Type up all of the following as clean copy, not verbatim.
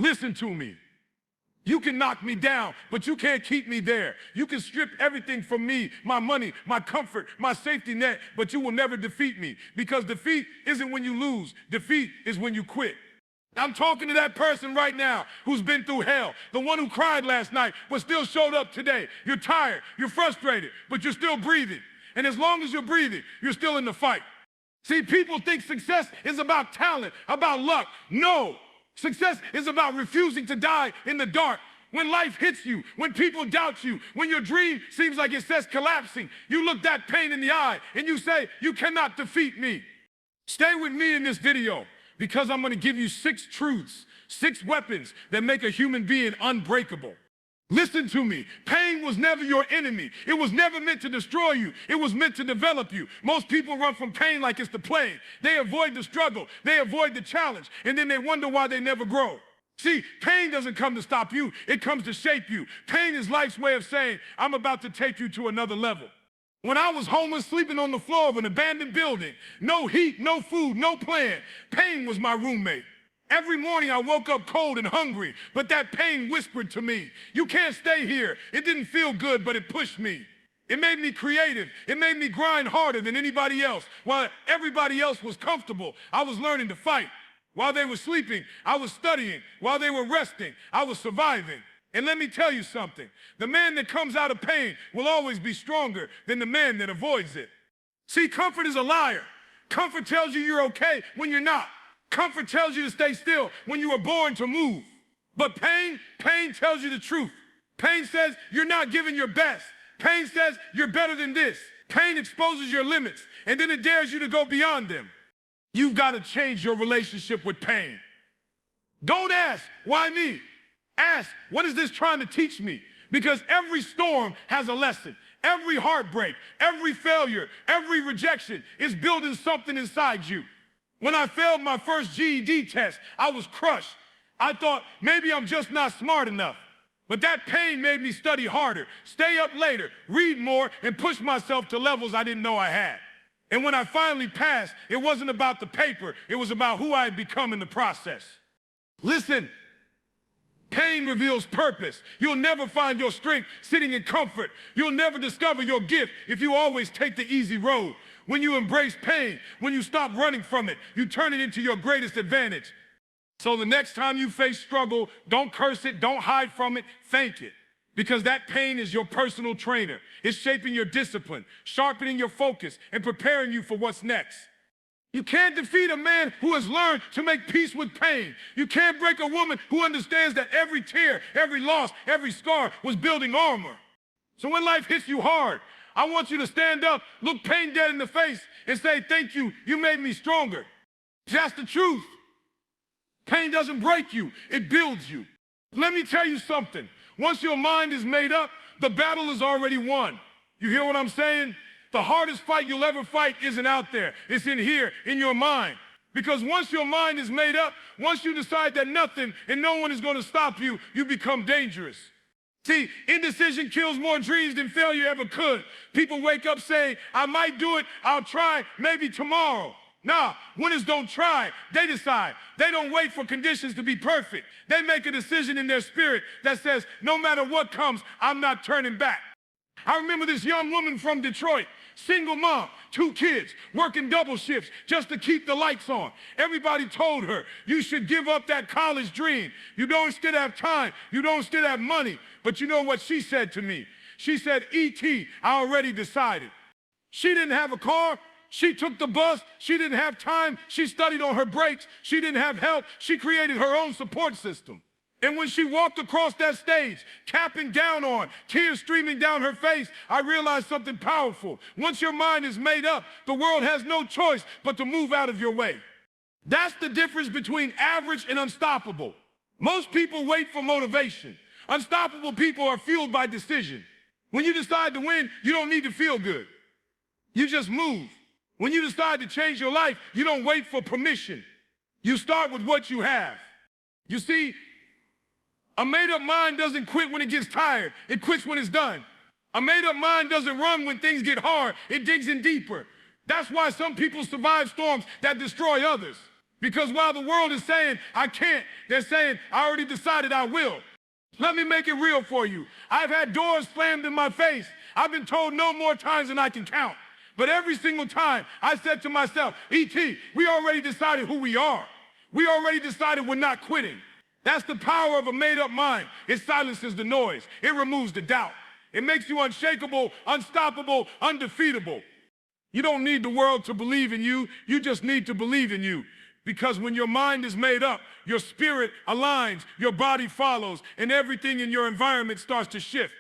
Listen to me. You can knock me down, but you can't keep me there. You can strip everything from me, my money, my comfort, my safety net, but you will never defeat me, because defeat isn't when you lose. Defeat is when you quit. I'm talking to that person right now who's been through hell, the one who cried last night but still showed up today. You're tired, you're frustrated, but you're still breathing. And as long as you're breathing, you're still in the fight. See, people think success is about talent, about luck. No. Success is about refusing to die in the dark. When life hits you, when people doubt you, when your dream seems like it says collapsing, you look that pain in the eye and you say, you cannot defeat me. Stay with me in this video, because I'm going to give you 6 truths, 6 weapons that make a human being unbreakable. Listen to me. Pain was never your enemy. It was never meant to destroy you. It was meant to develop you. Most people run from pain like it's the plague. They avoid the struggle. They avoid the challenge. And then they wonder why they never grow. See, pain doesn't come to stop you. It comes to shape you. Pain is life's way of saying, I'm about to take you to another level. When I was homeless, sleeping on the floor of an abandoned building, no heat, no food, no plan, pain was my roommate. Every morning I woke up cold and hungry, but that pain whispered to me, you can't stay here. It didn't feel good, but it pushed me. It made me creative. It made me grind harder than anybody else. While everybody else was comfortable, I was learning to fight. While they were sleeping, I was studying. While they were resting, I was surviving. And let me tell you something. The man that comes out of pain will always be stronger than the man that avoids it. See, comfort is a liar. Comfort tells you you're okay when you're not. Comfort tells you to stay still when you were born to move. But pain tells you the truth. Pain says you're not giving your best. Pain says you're better than this. Pain exposes your limits, and then it dares you to go beyond them. You've got to change your relationship with pain. Don't ask, why me? Ask, what is this trying to teach me? Because every storm has a lesson. Every heartbreak, every failure, every rejection is building something inside you. When I failed my first GED test, I was crushed. I thought, maybe I'm just not smart enough. But that pain made me study harder, stay up later, read more, and push myself to levels I didn't know I had. And when I finally passed, it wasn't about the paper, it was about who I had become in the process. Listen, pain reveals purpose. You'll never find your strength sitting in comfort. You'll never discover your gift if you always take the easy road. When you embrace pain, when you stop running from it, you turn it into your greatest advantage. So the next time you face struggle, don't curse it, don't hide from it, thank it. Because that pain is your personal trainer. It's shaping your discipline, sharpening your focus, and preparing you for what's next. You can't defeat a man who has learned to make peace with pain. You can't break a woman who understands that every tear, every loss, every scar was building armor. So when life hits you hard, I want you to stand up, look pain dead in the face, and say, thank you, you made me stronger. That's the truth. Pain doesn't break you, it builds you. Let me tell you something. Once your mind is made up, the battle is already won. You hear what I'm saying? The hardest fight you'll ever fight isn't out there. It's in here, in your mind. Because once your mind is made up, once you decide that nothing and no one is going to stop you, you become dangerous. See, indecision kills more dreams than failure ever could. People wake up saying, I might do it, I'll try, maybe tomorrow. Nah, winners don't try, they decide. They don't wait for conditions to be perfect. They make a decision in their spirit that says, no matter what comes, I'm not turning back. I remember this young woman from Detroit, single mom, 2 kids, working double shifts just to keep the lights on. Everybody told her, you should give up that college dream. You don't still have time. You don't still have money. But you know what she said to me? She said, E.T., I already decided. She didn't have a car. She took the bus. She didn't have time. She studied on her breaks. She didn't have help. She created her own support system. And when she walked across that stage, capping down on, tears streaming down her face, I realized something powerful. Once your mind is made up, the world has no choice but to move out of your way. That's the difference between average and unstoppable. Most people wait for motivation. Unstoppable people are fueled by decision. When you decide to win, you don't need to feel good. You just move. When you decide to change your life, you don't wait for permission. You start with what you have. You see, a made-up mind doesn't quit when it gets tired. It quits when it's done. A made-up mind doesn't run when things get hard. It digs in deeper. That's why some people survive storms that destroy others. Because while the world is saying, I can't, they're saying, I already decided I will. Let me make it real for you. I've had doors slammed in my face. I've been told no more times than I can count. But every single time, I said to myself, E.T., we already decided who we are. We already decided we're not quitting. That's the power of a made-up mind. It silences the noise. It removes the doubt. It makes you unshakable, unstoppable, undefeatable. You don't need the world to believe in you. You just need to believe in you. Because when your mind is made up, your spirit aligns, your body follows, and everything in your environment starts to shift.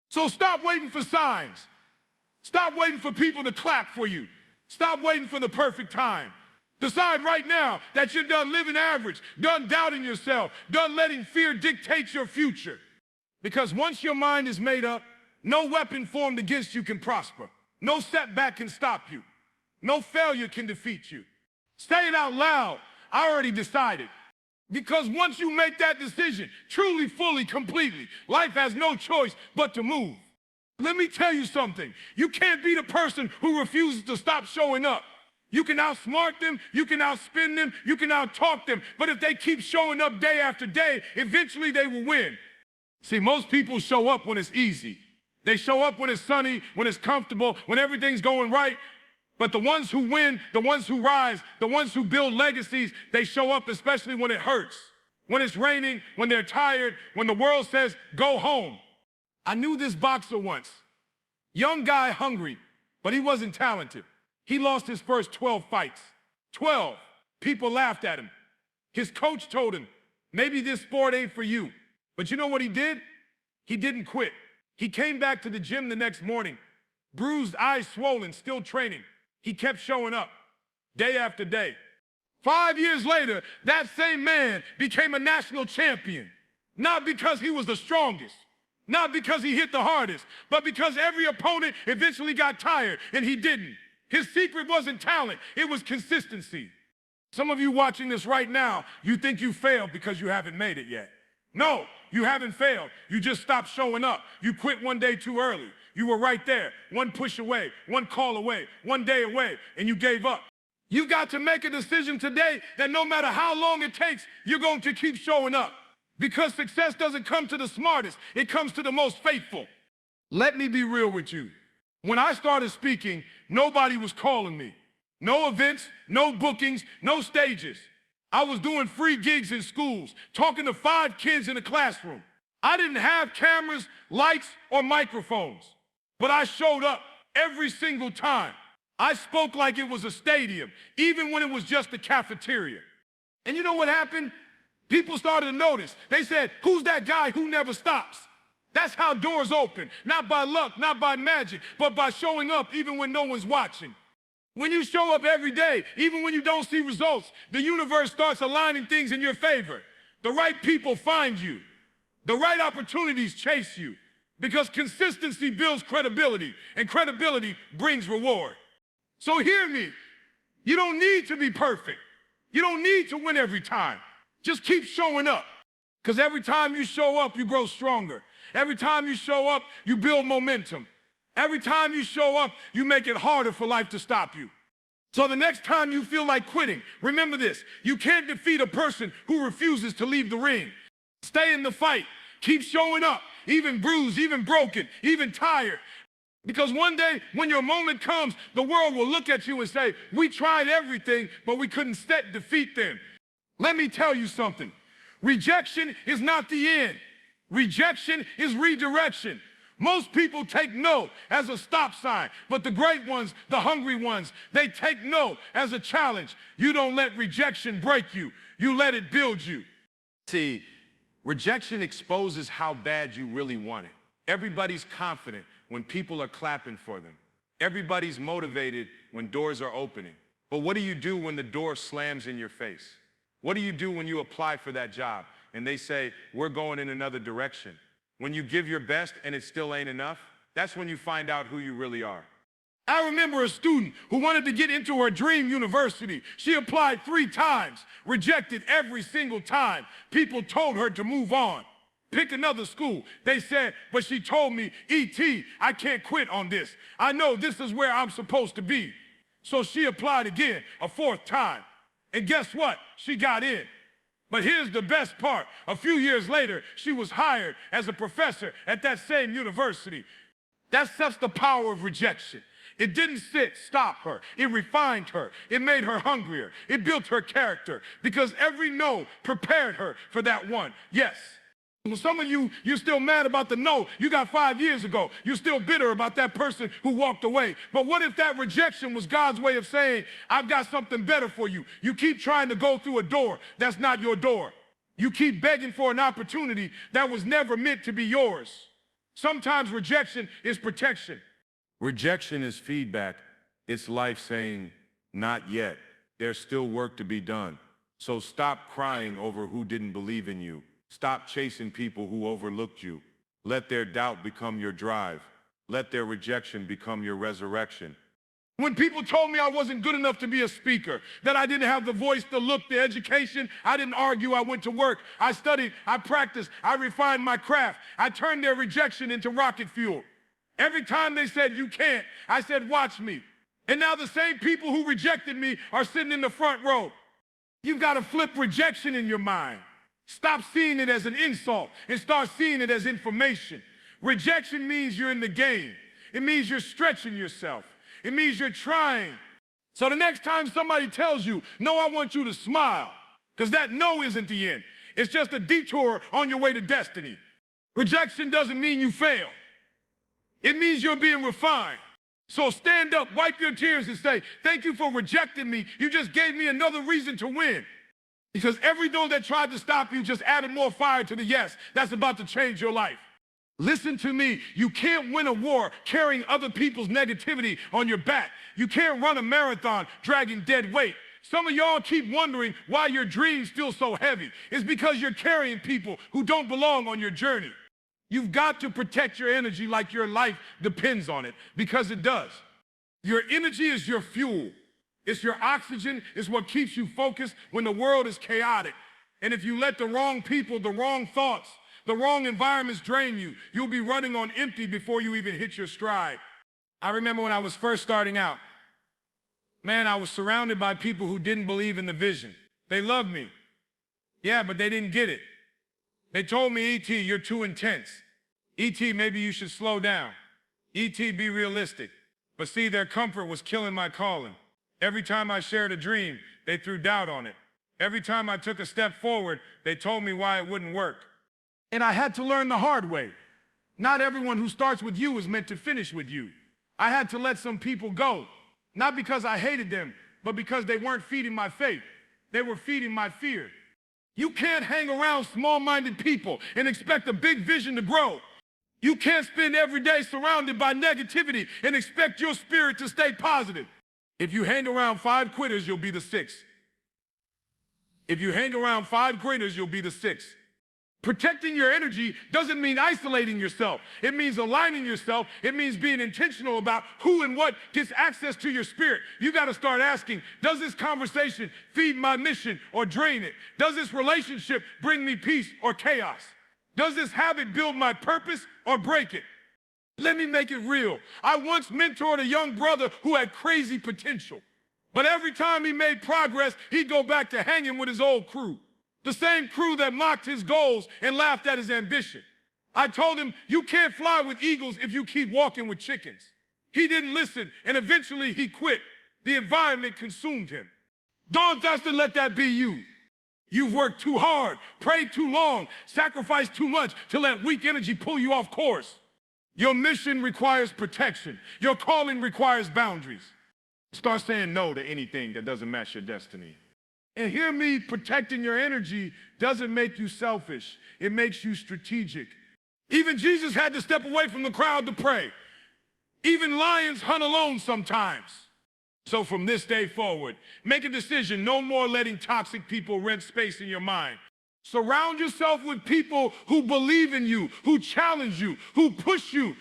So stop waiting for signs. Stop waiting for people to clap for you. Stop waiting for the perfect time. Decide right now that you're done living average, done doubting yourself, done letting fear dictate your future. Because once your mind is made up, no weapon formed against you can prosper. No setback can stop you. No failure can defeat you. Say it out loud. I already decided. Because once you make that decision, truly, fully, completely, life has no choice but to move. Let me tell you something. You can't be the person who refuses to stop showing up. You can outsmart them, you can outspin them, you can outtalk them, but if they keep showing up day after day, eventually they will win. See, most people show up when it's easy. They show up when it's sunny, when it's comfortable, when everything's going right. But the ones who win, the ones who rise, the ones who build legacies, they show up especially when it hurts, when it's raining, when they're tired, when the world says, go home. I knew this boxer once. Young guy, hungry, but he wasn't talented. He lost his first 12 fights. 12. People laughed at him. His coach told him, maybe this sport ain't for you. But you know what he did? He didn't quit. He came back to the gym the next morning, bruised, eyes swollen, still training. He kept showing up day after day. 5 years later, that same man became a national champion. Not because he was the strongest, not because he hit the hardest, but because every opponent eventually got tired and he didn't. His secret wasn't talent, it was consistency. Some of you watching this right now, you think you failed because you haven't made it yet. No, you haven't failed. You just stopped showing up. You quit one day too early. You were right there, one push away, one call away, one day away, and you gave up. You got to make a decision today that no matter how long it takes, you're going to keep showing up. Because success doesn't come to the smartest, it comes to the most faithful. Let me be real with you. When I started speaking, nobody was calling me. No events, no bookings, no stages. I was doing free gigs in schools, talking to 5 kids in a classroom. I didn't have cameras, lights, or microphones, but I showed up every single time. I spoke like it was a stadium, even when it was just a cafeteria. And you know what happened? People started to notice. They said, who's that guy who never stops? That's how doors open, not by luck, not by magic, but by showing up even when no one's watching. When you show up every day, even when you don't see results, the universe starts aligning things in your favor. The right people find you. The right opportunities chase you. Because consistency builds credibility, and credibility brings reward. So hear me. You don't need to be perfect. You don't need to win every time. Just keep showing up. Because every time you show up, you grow stronger. Every time you show up, you build momentum. Every time you show up, you make it harder for life to stop you. So the next time you feel like quitting, remember this: you can't defeat a person who refuses to leave the ring. Stay in the fight. Keep showing up, even bruised, even broken, even tired. Because one day, when your moment comes, the world will look at you and say, we tried everything, but we couldn't defeat them. Let me tell you something. Rejection is not the end. Rejection is redirection. Most people take no as a stop sign, but the great ones, the hungry ones, they take no as a challenge. You don't let rejection break you. You let it build you. See, rejection exposes how bad you really want it. Everybody's confident when people are clapping for them. Everybody's motivated when doors are opening. But what do you do when the door slams in your face? What do you do when you apply for that job and they say, we're going in another direction? When you give your best and it still ain't enough, that's when you find out who you really are. I remember a student who wanted to get into her dream university. She applied 3 times, rejected every single time. People told her to move on, pick another school. They said, but she told me, E.T., I can't quit on this. I know this is where I'm supposed to be. So she applied again, a 4th time. And guess what? She got in. But here's the best part. A few years later, she was hired as a professor at that same university. That's the power of rejection. It didn't stop her. It refined her. It made her hungrier. It built her character because every no prepared her for that one. Yes. Some of you, you're still mad about the no you got 5 years ago. You're still bitter about that person who walked away. But what if that rejection was God's way of saying, I've got something better for you? You keep trying to go through a door that's not your door. You keep begging for an opportunity that was never meant to be yours. Sometimes rejection is protection. Rejection is feedback. It's life saying, not yet. There's still work to be done. So stop crying over who didn't believe in you. Stop chasing people who overlooked you. Let their doubt become your drive. Let their rejection become your resurrection. When people told me I wasn't good enough to be a speaker, that I didn't have the voice, the look, the education, I didn't argue, I went to work, I studied, I practiced, I refined my craft. I turned their rejection into rocket fuel. Every time they said, you can't, I said, watch me. And now the same people who rejected me are sitting in the front row. You've got to flip rejection in your mind. Stop seeing it as an insult and start seeing it as information. Rejection means you're in the game. It means you're stretching yourself. It means you're trying. So the next time somebody tells you, no, I want you to smile, because that no isn't the end. It's just a detour on your way to destiny. Rejection doesn't mean you fail. It means you're being refined. So stand up, wipe your tears and say, thank you for rejecting me. You just gave me another reason to win. Because every no that tried to stop you just added more fire to the yes that's about to change your life. Listen to me. You can't win a war carrying other people's negativity on your back. You can't run a marathon dragging dead weight. Some of y'all keep wondering why your dreams feel so heavy. It's because you're carrying people who don't belong on your journey. You've got to protect your energy like your life depends on it, because it does. Your energy is your fuel. It's your oxygen. It's what keeps you focused when the world is chaotic. And if you let the wrong people, the wrong thoughts, the wrong environments drain you, you'll be running on empty before you even hit your stride. I remember when I was first starting out, man, I was surrounded by people who didn't believe in the vision. They loved me. Yeah, but they didn't get it. They told me, E.T., you're too intense. E.T., maybe you should slow down. E.T., be realistic. But see, their comfort was killing my calling. Every time I shared a dream, they threw doubt on it. Every time I took a step forward, they told me why it wouldn't work. And I had to learn the hard way. Not everyone who starts with you is meant to finish with you. I had to let some people go, not because I hated them, but because they weren't feeding my faith. They were feeding my fear. You can't hang around small-minded people and expect a big vision to grow. You can't spend every day surrounded by negativity and expect your spirit to stay positive. If you hang around 5 quitters, you'll be the 6th. If you hang around 5 quitters, you'll be the 6th. Protecting your energy doesn't mean isolating yourself. It means aligning yourself. It means being intentional about who and what gets access to your spirit. You got to start asking, does this conversation feed my mission or drain it? Does this relationship bring me peace or chaos? Does this habit build my purpose or break it? Let me make it real. I once mentored a young brother who had crazy potential. But every time he made progress, he'd go back to hanging with his old crew. The same crew that mocked his goals and laughed at his ambition. I told him, you can't fly with eagles if you keep walking with chickens. He didn't listen, and eventually he quit. The environment consumed him. Don't just let that be you. You've worked too hard, prayed too long, sacrificed too much to let weak energy pull you off course. Your mission requires protection. Your calling requires boundaries. Start saying no to anything that doesn't match your destiny. And hear me, protecting your energy doesn't make you selfish. It makes you strategic. Even Jesus had to step away from the crowd to pray. Even lions hunt alone sometimes. So from this day forward, make a decision. No more letting toxic people rent space in your mind. Surround yourself with people who believe in you, who challenge you, who push you.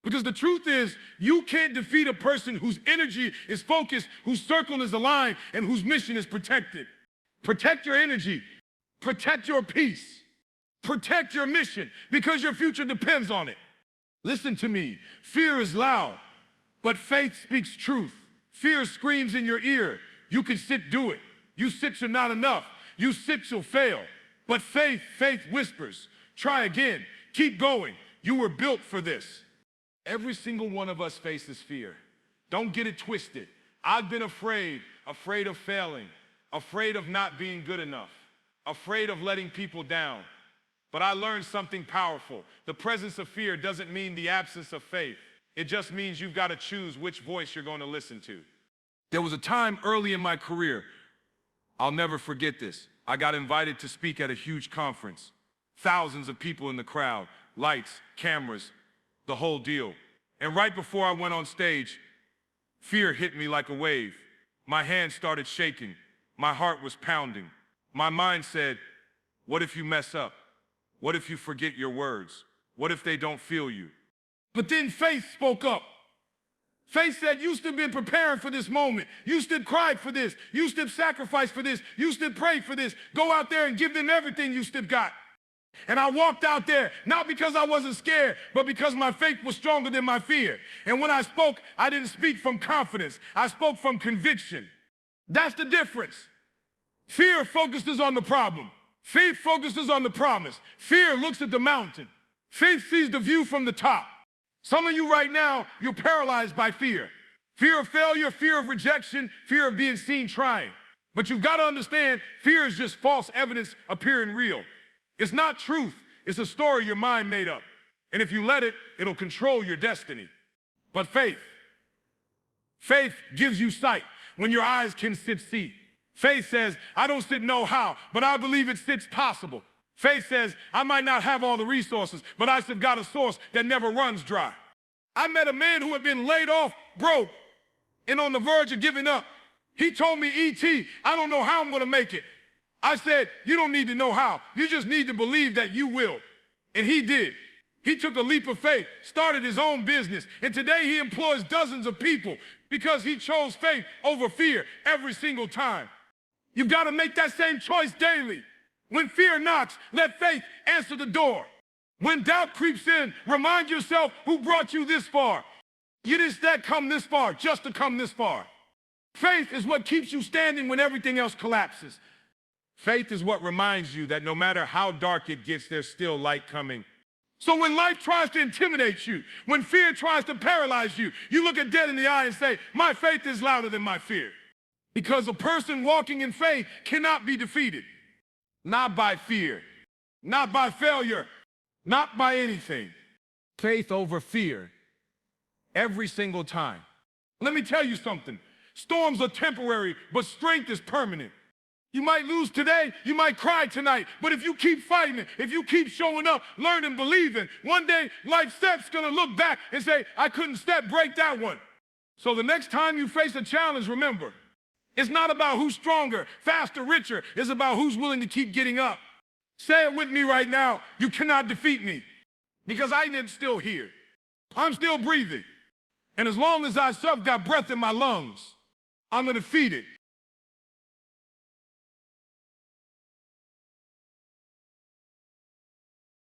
Because the truth is, you can't defeat a person whose energy is focused, whose circle is aligned, and whose mission is protected. Protect your energy. Protect your peace. Protect your mission, because your future depends on it. Listen to me. Fear is loud, but faith speaks truth. Fear screams in your ear. You can do it. You sit you're not enough. You sit you'll fail. But faith whispers, try again, keep going. You were built for this. Every single one of us faces fear. Don't get it twisted. I've been afraid of failing, afraid of not being good enough, afraid of letting people down. But I learned something powerful. The presence of fear doesn't mean the absence of faith. It just means you've got to choose which voice you're going to listen to. There was a time early in my career, I'll never forget this. I got invited to speak at a huge conference. Thousands of people in the crowd, lights, cameras, the whole deal. And right before I went on stage, fear hit me like a wave. My hands started shaking. My heart was pounding. My mind said, what if you mess up? What if you forget your words? What if they don't feel you? But then faith spoke up. Faith said, you should have been preparing for this moment. You should have cried for this. You should have sacrificed for this. You should have prayed for this. Go out there and give them everything you should have got. And I walked out there, not because I wasn't scared, but because my faith was stronger than my fear. And when I spoke, I didn't speak from confidence. I spoke from conviction. That's the difference. Fear focuses on the problem. Faith focuses on the promise. Fear looks at the mountain. Faith sees the view from the top. Some of you right now, you're paralyzed by fear. Fear of failure, fear of rejection, fear of being seen trying. But you've got to understand, fear is just false evidence appearing real. It's not truth. It's a story your mind made up. And if you let it, it'll control your destiny. But faith gives you sight when your eyes can see. Faith says, I don't know how, but I believe it's possible. Faith says, I might not have all the resources, but I still got a source that never runs dry. I met a man who had been laid off, broke, and on the verge of giving up. He told me, E.T., I don't know how I'm going to make it. I said, you don't need to know how. You just need to believe that you will. And he did. He took a leap of faith, started his own business, and today he employs dozens of people because he chose faith over fear every single time. You've got to make that same choice daily. When fear knocks, let faith answer the door. When doubt creeps in, remind yourself who brought you this far. You didn't come this far just to come this far. Faith is what keeps you standing when everything else collapses. Faith is what reminds you that no matter how dark it gets, there's still light coming. So when life tries to intimidate you, when fear tries to paralyze you, you look it dead in the eye and say, my faith is louder than my fear. Because a person walking in faith cannot be defeated. Not by fear, not by failure, not by anything. Faith over fear every single time. Let me tell you something. Storms are temporary, but strength is permanent. You might lose today, you might cry tonight, but if you keep fighting it, if you keep showing up, learning, believing, one day life steps gonna look back and say, I couldn't break that one. So the next time you face a challenge, remember, it's not about who's stronger, faster, richer. It's about who's willing to keep getting up. Say it with me right now. You cannot defeat me because I am still here. I'm still breathing. And as long as I got breath in my lungs, I'm undefeated.